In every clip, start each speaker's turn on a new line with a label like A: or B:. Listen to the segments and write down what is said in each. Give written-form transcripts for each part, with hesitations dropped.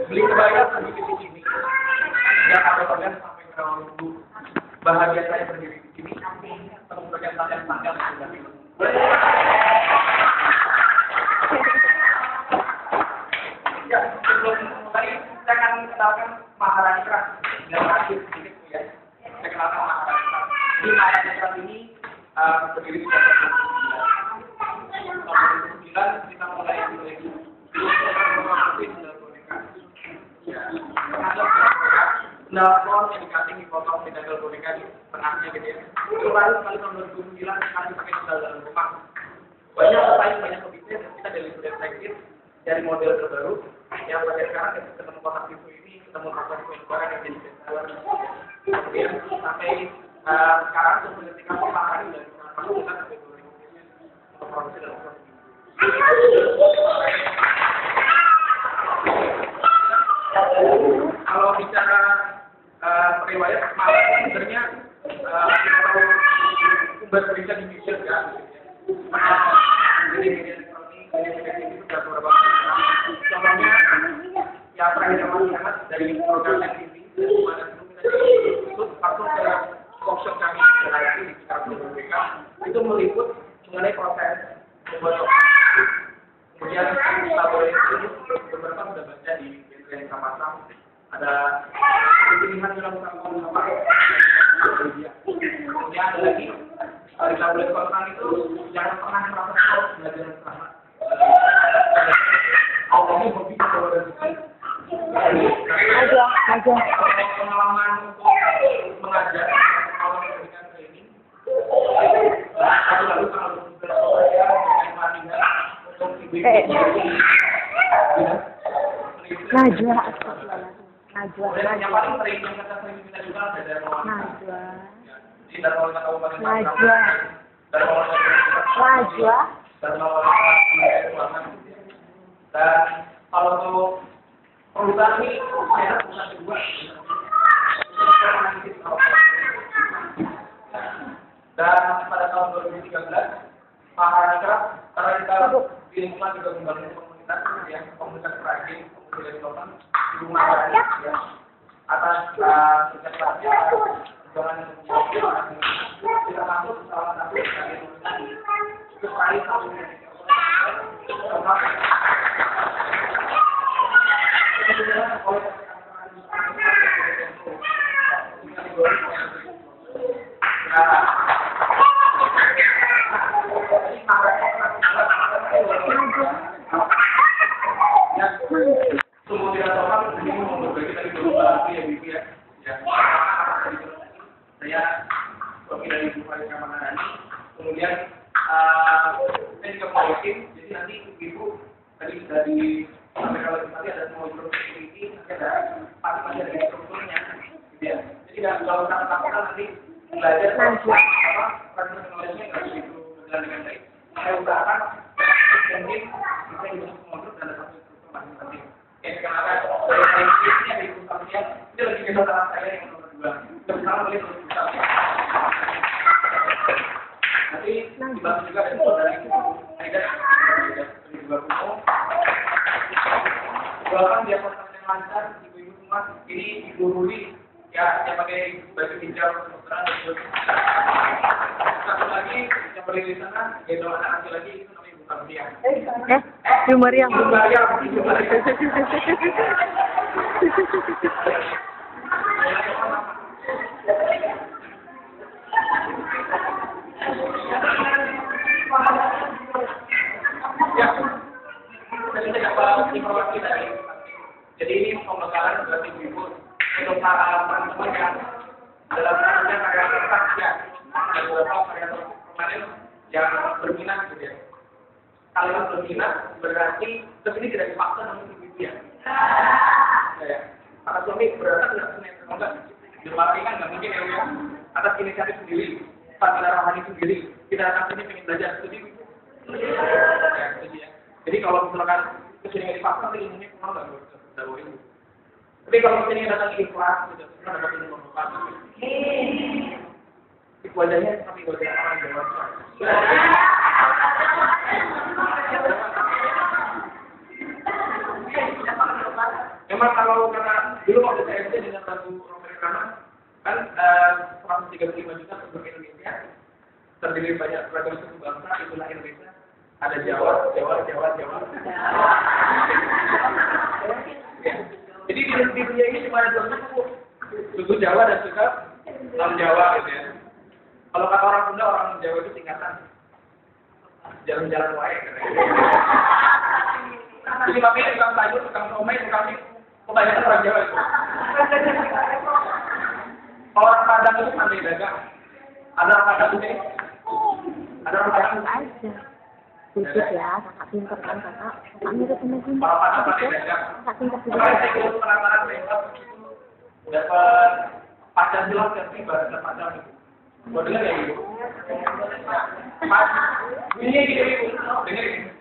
A: Beli kebaya berdiri di sini. Yang ada kalian sampai ke bawah dulu. Bahagia saya berdiri di sini. Tepuk bagian tanggal sudah. Ya, sebelum mulai saya akan kenalkan Maharani Keras. Yang terakhir sedikit ya. Saya kenalkan Maharani Keras. Di Maharani Keras ini berdiri di tahun 2009 kita mulai di Nelpon yang dikasih dipotong di tanggal boneka di tengahnya gitu ya. Itu lalu kali tahun 2009 kami pakai sendal dalam rumah. Banyak pebisnis kita dari sudah flagship dari model terbaru yang pada sekarang kita ketemu kotak tipu ini ketemu kotak tipu barang yang jadi bestseller. Kemudian sampai sekarang sebelum ketika hari dari tahun kita sampai 2000 untuk produksi dalam proses. Kalau bicara riwayat malah sebenarnya kita tahu sumber berita di Indonesia ya. Jadi media elektronik, media itu sudah beberapa contohnya yang terakhir sangat dari program TV dari mana itu langsung ke workshop kami di sekitar BPK itu meliput mengenai proses membuat kemudian kita boleh beberapa sudah baca di yang kita pasang ada pilihan film sama kemudian ada lagi kita boleh kontak itu jangan pernah merasa tahu belajar sama awalnya hobi kalau dari pengalaman untuk mengajar kalau memberikan training lalu kalau bersekolah latihan untuk ibu-ibu
B: Najwa.
A: Yang paling sering yang kita sering minta juga ada dari
B: Najwa.
A: Di Darmawan Kabupaten
B: Najwa.
A: Dan kalau untuk perusahaan ini saya perusahaan kedua. Dan pada tahun 2013 Pak Harakrat karena kita di lingkungan juga membangun komunitas ya komunitas perajin komunitas lokalnya di rumah ya atas sejak kerasnya perjuangan kita masuk salah satu dari itu sekali tahun saya wakil dari Bupati Kamanarani, kemudian saya juga mewakil, jadi nanti ibu tadi dari sampai kalau tadi ada semua security, nanti ada pasti dari strukturnya, gitu ya. Jadi nggak usah takutkan nanti belajar apa profesionalisnya nggak begitu berjalan dengan baik. Saya usahakan mungkin bisa hidup semua dan ada satu struktur masing-masing. Yang kenalkan dari ini ada ibu kalian, itu lagi kesalahan saya yang nomor 2. Bersama boleh terus bisa. Nanti dibantu juga dari saudara itu, Aida dari juga umum. Doakan dia proses yang lancar, ibu-ibu semua. Ini Ibu Ruli, ya yang pakai baju hijau kedokteran. Satu lagi yang berdiri di sana, gendong anak lagi itu namanya Ibu Kamlia.
B: Jumariang.
A: Ya, tadi saya dapat informasi dari. Jadi ini pembekalan berarti ibu untuk para teman-teman yang dalam karya kertas ya, dan beberapa karya permanen yang berminat gitu ya. Kalau berminat berarti kesini tidak dipaksa namun ibu ya. Ya, para suami berangkat tidak senang enggak. Dimarahi kan nggak mungkin ya, atas inisiatif sendiri, Pak Rohani sendiri, kita datang sini pengen belajar studi. Ya, studi ya. Jadi kalau misalkan kesini nggak dipaksa, ilmunya kurang nggak boleh. Tapi kalau kesini datang ikhlas, sudah pernah dapat ilmu apa? Wajahnya seperti wajah orang dewasa. Memang kalau karena dulu waktu saya SD dengan lagu Americana kan 135 juta penduduk Indonesia terdiri banyak beragam suku bangsa, itulah Indonesia. Ada Jawa. Jadi di dunia ini cuma ada dua suku Jawa dan suku non Jawa gitu ya. Kalau kata orang Sunda, orang Jawa itu singkatan jalan-jalan wae. Jadi makanya tukang sayur, tukang somai, tukang mie, kebanyakan orang Jawa itu. Orang Padang itu pandai dagang. Ada orang Padang juga. Ada orang Padang
B: Aja. Sedikit ya, kakak pinter kan kakak. Kakak mirip sama Bunda.
A: orang Padang pandai dagang.
B: Kakak pinter juga.
A: Kemarin saya ikut penanganan rekap dapat Pancasila versi bahasa Padang itu. Mau dengar ya ibu? Ini ibu, dengar ini.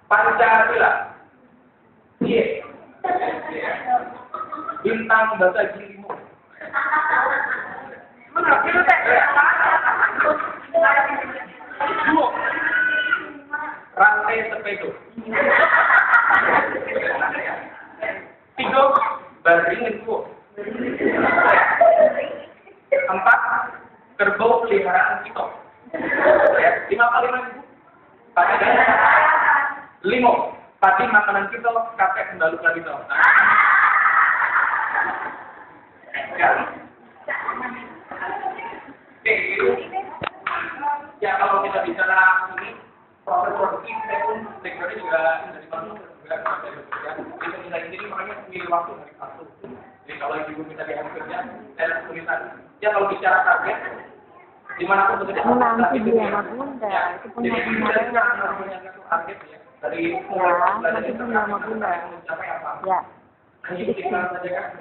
A: Pancasila. Iya. Bintang bahasa Gilimu. Benar, itu teh. Dua. Rantai sepeda. Tiga. Baringin dua. Empat. Kerbau peliharaan kita. 5 kali lagi. Lima. Tadi makanan kita kakek mendalukan kita. Ya. Oke, itu. Ya kalau kita bicara ini proses produksi, saya pun sektornya juga dari mana juga kita bisa ini makanya pilih waktu hari Sabtu. Jadi kalau ibu kita di hari kerja, saya kesulitan. Ya kalau bicara target, dimanapun bekerja.
B: Nanti dia sama Bunda. Itu punya Bunda.
A: Target ya. Dari
B: nanti punya sama Bunda. Ya.
A: Hanya kita saja kan.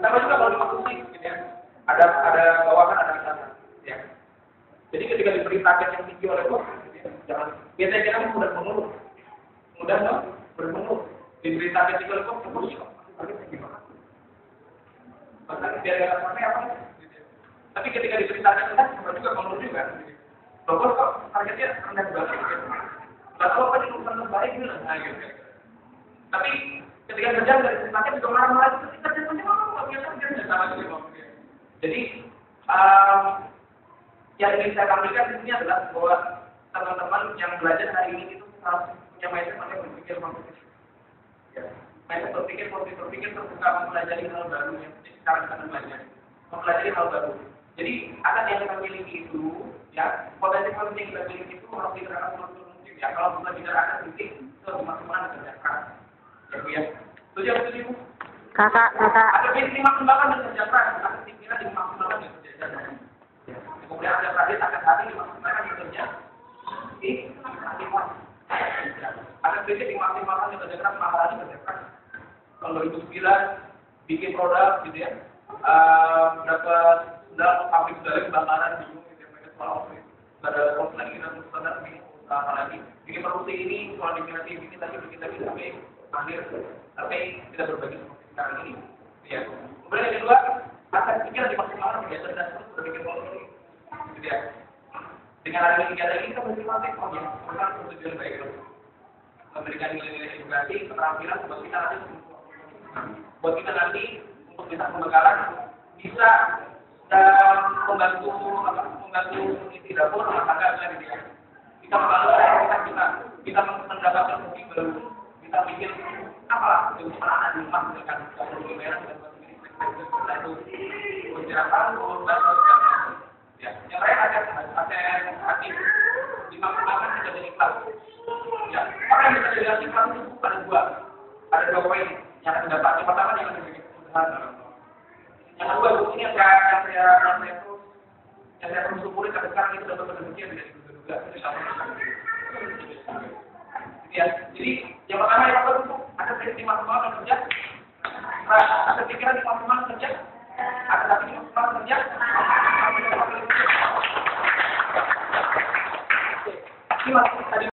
A: Sama juga kalau dimaksud gitu ya. Ada bawahan, ada atasan. Ya. Jadi ketika diberi target yang tinggi oleh bos, jangan. Biasanya kita mudah mengeluh. Diberi target tinggi oleh bos, terus targetnya gimana? Bahkan biar nggak sampai apa? Tapi ketika diberi target rendah, kita juga mengeluh juga. Bos kok targetnya rendah banget. Nggak tahu apa urusan terbaik gitu. Nah gitu. Tapi ketika kerja dari target juga marah-marah itu kita jadi nggak biasa kerja sama juga. Jadi yang ingin saya tampilkan di sini adalah bahwa teman-teman yang belajar hari ini itu harus punya mindset yang berpikir positif. Ya. Mindset berpikir terbuka mempelajari hal baru yang sekarang kita belajar, mempelajari hal baru. Jadi akan yang kita miliki itu, ya potensi yang kita miliki itu harus diterapkan semaksimal mungkin. Ya kalau kita bicara akan titik itu semaksimal dikerjakan. Ya bu ya. Setuju?
B: Kakak.
A: Ada dimaksimalkan dan kerja keras, ada pikiran dimaksimalkan dan kerja keras. Kemudian ada target akan hati dimaksimalkan dan kerja. Ada prinsip dimaksimalkan dan kerja keras, mahalnya kerja keras. Kalau itu 9 bikin produk gitu ya, dapat pabrik sudah kebakaran bingung gitu ya, mereka soal office. Ada kos lagi dan standar ini usaha lagi. Bikin produksi ini soal diminati bikin lagi sampai akhir, sampai tidak berbagi seperti sekarang ini. Ya. Kemudian yang kedua, akan pikiran dimaksimalkan kegiatan dan terus berpikir positif. Gitu ya. Dengan adanya kegiatan ini kita berpikir tentang tujuan baik itu. Memberikan nilai-nilai edukasi, keterampilan buat kita nanti untuk bisa pembekalan bisa membantu isi dapur rumah tangga gitu ya. Kita membantu kita mendapatkan hobi baru, kita bikin apalah untuk anak di rumah misalkan dapur merah dan satu istirahat, ya. Yang lain ada hati dimaksimalkan tidak jadi ikhlas. Ya, orang yang bisa jadi ikhlas itu ada dua poin yang akan dapat. Yang pertama yang lebih sederhana. Yang kedua ini yang saya terus syukuri sampai sekarang itu dapat rezeki yang tidak diduga-duga. Ya, jadi yang pertama yang itu ada prinsip maksimal kerja, ada pikiran maksimal kerja, ada tapi